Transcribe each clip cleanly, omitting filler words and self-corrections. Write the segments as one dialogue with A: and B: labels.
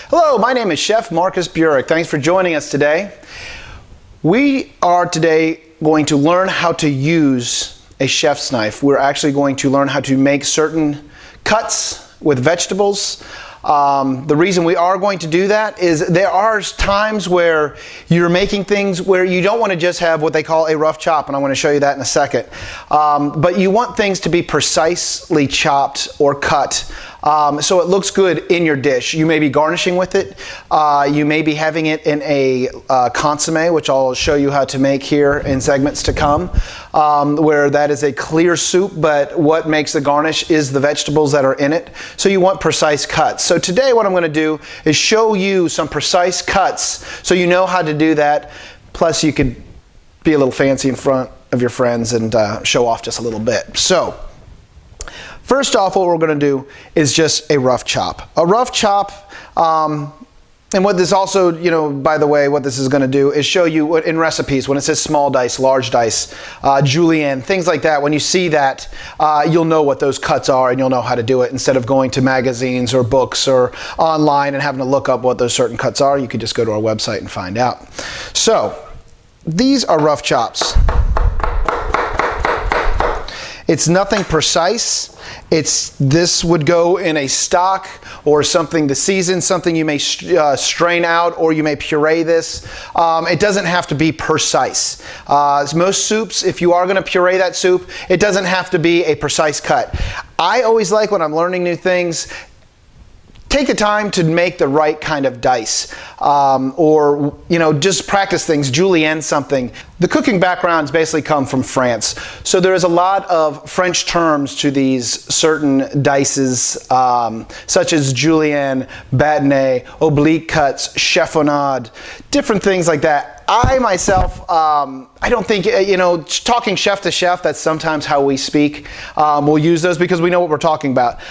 A: Hello, my name is Chef Marcus Burek. Thanks for joining us today. We are today going to learn how to use a chef's knife. We're actually going to learn how to make certain cuts with vegetables. The reason we are going to do that is there are times where you're making things where you don't want to just have what they call a rough chop, and I'm going to show you that in a second. But you want things to be precisely chopped or cut so it looks good in your dish. You may be garnishing with it. You may be having it in a consommé, which I'll show you how to make here in segments to come, where that is a clear soup, but what makes the garnish is the vegetables that are in it. So you want precise cuts. So today what I'm going to do is show you some precise cuts so you know how to do that. Plus you could be a little fancy in front of your friends and show off just a little bit. So first off, what we're going to do is just a rough chop. A rough chop, and what this also, by the way, what this is going to do is show you what in recipes, when it says small dice, large dice, julienne, things like that, when you see that, you'll know what those cuts are and you'll know how to do it. Instead of going to magazines or books or online and having to look up what those certain cuts are, you could just go to our website and find out. So, these are rough chops. It's nothing precise. This would go in a stock or something to season, something you may strain out, or you may puree this. It doesn't have to be precise. Most soups, if you are going to puree that soup, it doesn't have to be a precise cut. I always like, when I'm learning new things, take the time to make the right kind of dice, or just practice things, julienne something. The cooking backgrounds basically come from France, so there is a lot of French terms to these certain dices, such as julienne, bâtonnet, oblique cuts, chiffonade, different things like that. I myself, I don't think, talking chef to chef, that's sometimes how we speak. We'll use those because we know what we're talking about.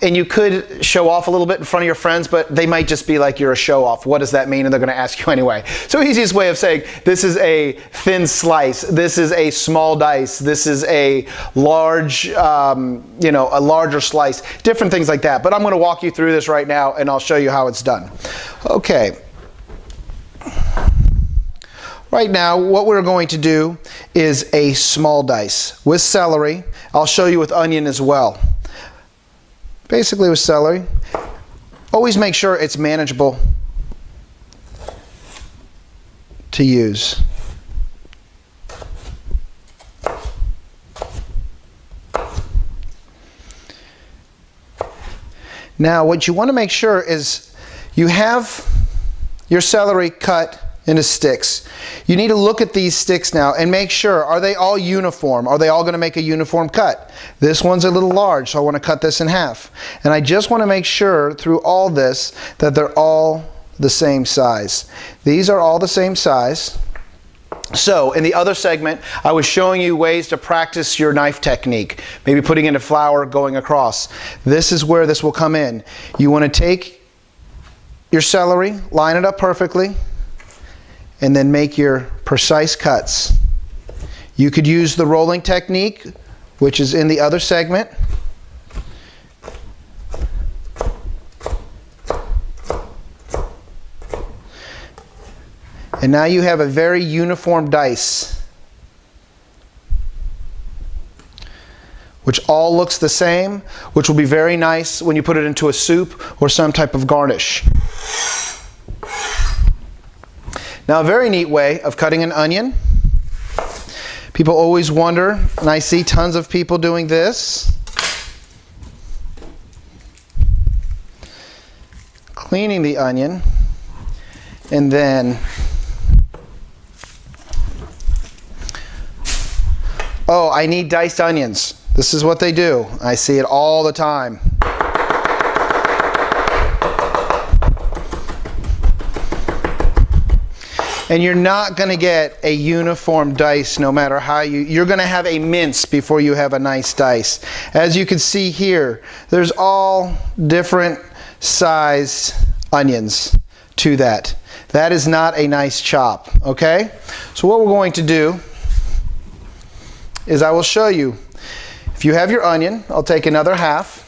A: And you could show off a little bit in front of your friends, but they might just be like, you're a show off. What does that mean? And they're going to ask you anyway. So easiest way of saying, this is a thin slice, this is a small dice, this is a large, a larger slice, different things like that. But I'm going to walk you through this right now and I'll show you how it's done. Okay. Right now, what we're going to do is a small dice with celery. I'll show you with onion as well. Basically with celery, always make sure it's manageable to use. Now, what you want to make sure is you have your celery cut into sticks. You need to look at these sticks now and make sure, are they all uniform? Are they all going to make a uniform cut? This one's a little large, so I want to cut this in half. And I just want to make sure through all this that they're all the same size. These are all the same size. So in the other segment, I was showing you ways to practice your knife technique, maybe putting in a flour, going across. This is where this will come in. You want to take your celery, line it up perfectly, and then make your precise cuts. You could use the rolling technique, which is in the other segment. And now you have a very uniform dice, which all looks the same, which will be very nice when you put it into a soup or some type of garnish. Now, a very neat way of cutting an onion. People always wonder, and I see tons of people doing this. Cleaning the onion, and then, oh, I need diced onions. This is what they do. I see it all the time. And you're not going to get a uniform dice no matter how you're going to have a mince before you have a nice dice. As you can see here, there's all different sized onions to that. That is not a nice chop, okay? So what we're going to do is I will show you. If you have your onion, I'll take another half.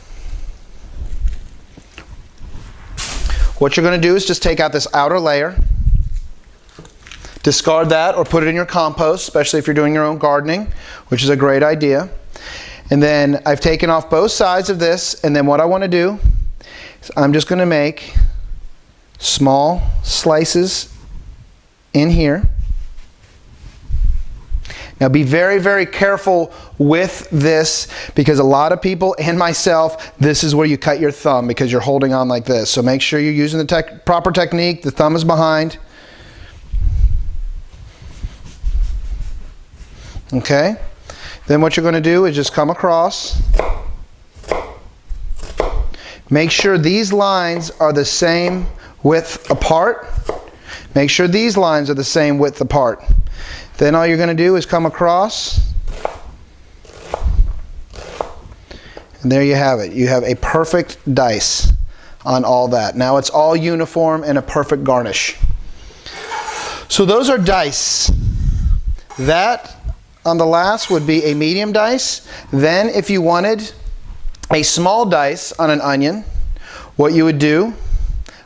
A: What you're going to do is just take out this outer layer, discard that or put it in your compost, especially if you're doing your own gardening, which is a great idea. And then I've taken off both sides of this, and then what I want to do is I'm just going to make small slices in here. Now be very, very careful with this, because a lot of people and myself, this is where you cut your thumb because you're holding on like this. So make sure you're using the proper technique. The thumb is behind. Okay? Then what you're going to do is just come across. Make sure these lines are the same width apart. Make sure these lines are the same width apart. Then all you're going to do is come across. And there you have it. You have a perfect dice on all that. Now it's all uniform and a perfect garnish. So those are dice. That on the last would be a medium dice. Then if you wanted a small dice on an onion, what you would do,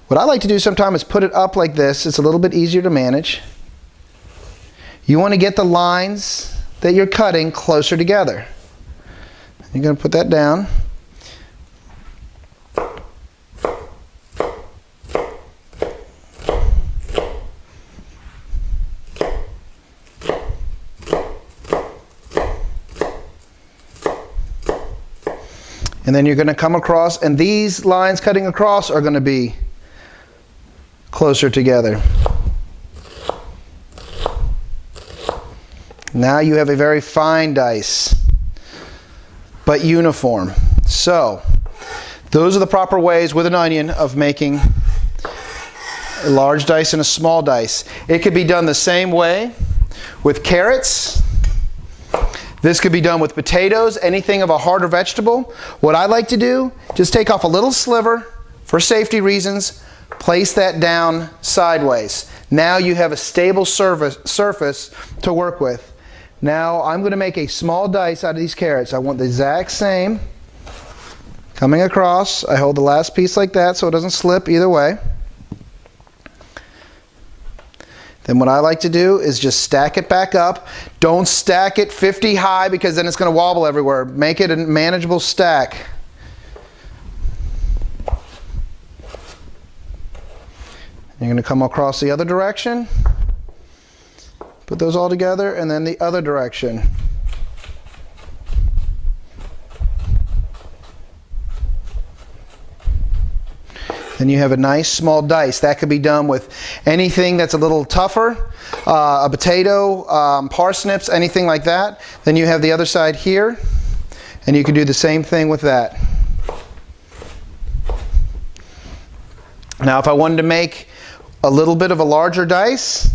A: what I like to do sometimes is put it up like this. It's a little bit easier to manage. You want to get the lines that you're cutting closer together. You're going to put that down. And then you're going to come across, and these lines cutting across are going to be closer together. Now you have a very fine dice, but uniform. So, those are the proper ways with an onion of making a large dice and a small dice. It could be done the same way with carrots. This could be done with potatoes, anything of a harder vegetable. What I like to do, just take off a little sliver for safety reasons, place that down sideways. Now you have a stable surface to work with. Now I'm going to make a small dice out of these carrots. I want the exact same. Coming across, I hold the last piece like that so it doesn't slip either way. Then what I like to do is just stack it back up. Don't stack it 50 high because then it's going to wobble everywhere. Make it a manageable stack. You're going to come across the other direction. Put those all together, and then the other direction. Then you have a nice small dice. That could be done with anything that's a little tougher, a potato, parsnips, anything like that. Then you have the other side here, and you can do the same thing with that. Now if I wanted to make a little bit of a larger dice,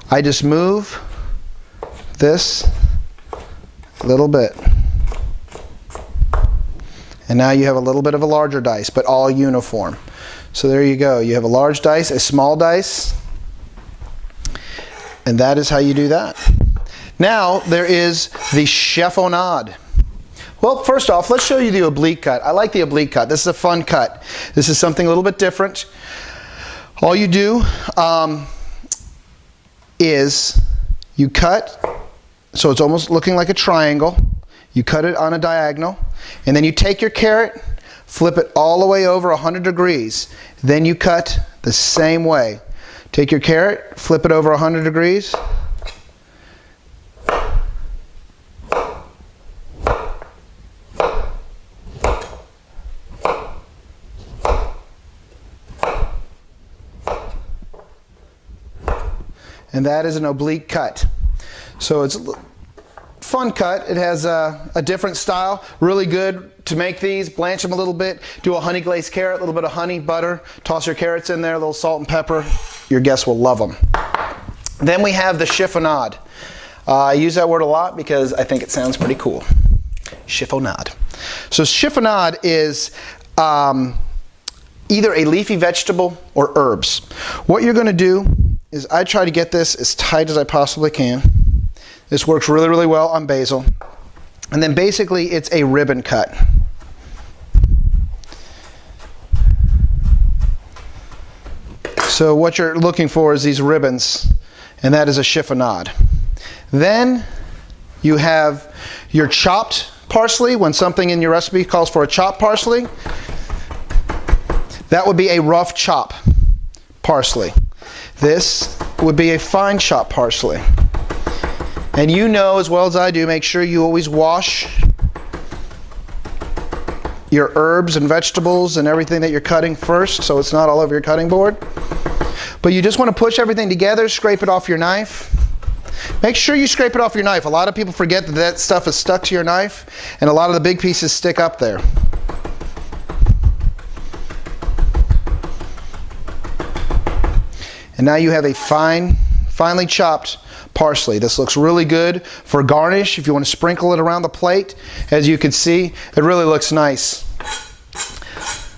A: I just move this a little bit. And now you have a little bit of a larger dice, but all uniform. So there you go. You have a large dice, a small dice, and that is how you do that. Now there is the chiffonade. Well, first off, let's show you the oblique cut. I like the oblique cut. This is a fun cut. This is something a little bit different. All you do is you cut, so it's almost looking like a triangle. You cut it on a diagonal, and then you take your carrot, flip it all the way over 100 degrees. Then you cut the same way. Take your carrot, flip it over 100 degrees. And that is an oblique cut. So it's a fun cut. It has a different style. Really good to make these. Blanch them a little bit. Do a honey glazed carrot, a little bit of honey, butter. Toss your carrots in there, a little salt and pepper. Your guests will love them. Then we have the chiffonade. I use that word a lot because I think it sounds pretty cool. Chiffonade. So chiffonade is either a leafy vegetable or herbs. What you're going to do is I try to get this as tight as I possibly can. This works really, really well on basil. And then basically it's a ribbon cut. So what you're looking for is these ribbons, and that is a chiffonade. Then you have your chopped parsley. When something in your recipe calls for a chopped parsley, that would be a rough chop parsley. This would be a fine chop parsley. And you know as well as I do, make sure you always wash your herbs and vegetables and everything that you're cutting first, so it's not all over your cutting board. But you just want to push everything together, scrape it off your knife. Make sure you scrape it off your knife. A lot of people forget that that stuff is stuck to your knife, and a lot of the big pieces stick up there. And now you have a finely chopped parsley. This looks really good for garnish if you want to sprinkle it around the plate. As you can see, it really looks nice.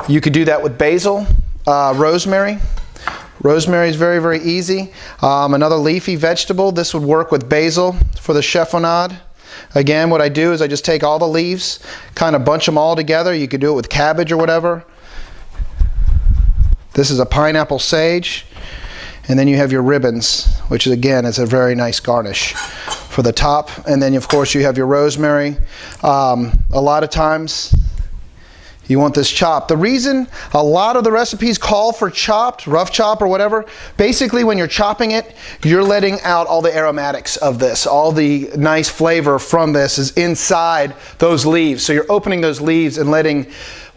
A: You could do that with basil, rosemary. Rosemary is very, very easy. Another leafy vegetable. This would work with basil for the chiffonade. Again, what I do is I just take all the leaves, kind of bunch them all together. You could do it with cabbage or whatever. This is a pineapple sage. And then you have your ribbons, which is, again, is a very nice garnish for the top. And then, of course, you have your rosemary. A lot of times, you want this chopped. The reason a lot of the recipes call for chopped, rough chop or whatever, basically when you're chopping it, you're letting out all the aromatics of this. All the nice flavor from this is inside those leaves. So you're opening those leaves and letting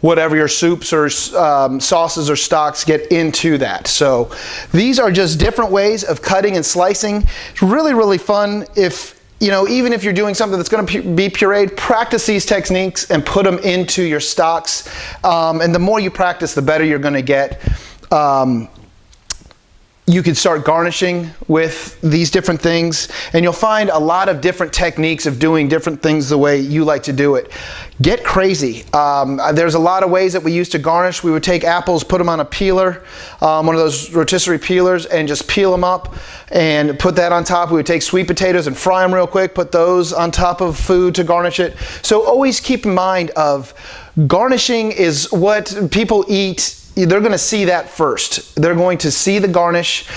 A: whatever your soups or sauces or stocks get into that. So these are just different ways of cutting and slicing. It's really, really fun. If you know, even if you're doing something that's going to be pureed, practice these techniques and put them into your stocks. And the more you practice, the better you're going to get. You can start garnishing with these different things, and you'll find a lot of different techniques of doing different things the way you like to do it. Get crazy. There's a lot of ways that we used to garnish. We would take apples, put them on a peeler, one of those rotisserie peelers, and just peel them up and put that on top. We would take sweet potatoes and fry them real quick, put those on top of food to garnish it. So always keep in mind of garnishing is what people eat. They're going to see that first. They're going to see the garnish.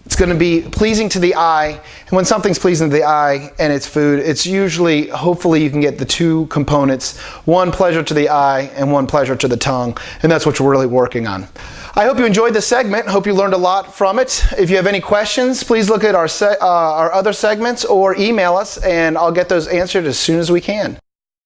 A: It's going to be pleasing to the eye. And when something's pleasing to the eye and it's food, it's usually, hopefully you can get the two components, one pleasure to the eye and one pleasure to the tongue. And that's what we're really working on. I hope you enjoyed this segment. Hope you learned a lot from it. If you have any questions, please look at our other segments or email us, and I'll get those answered as soon as we can.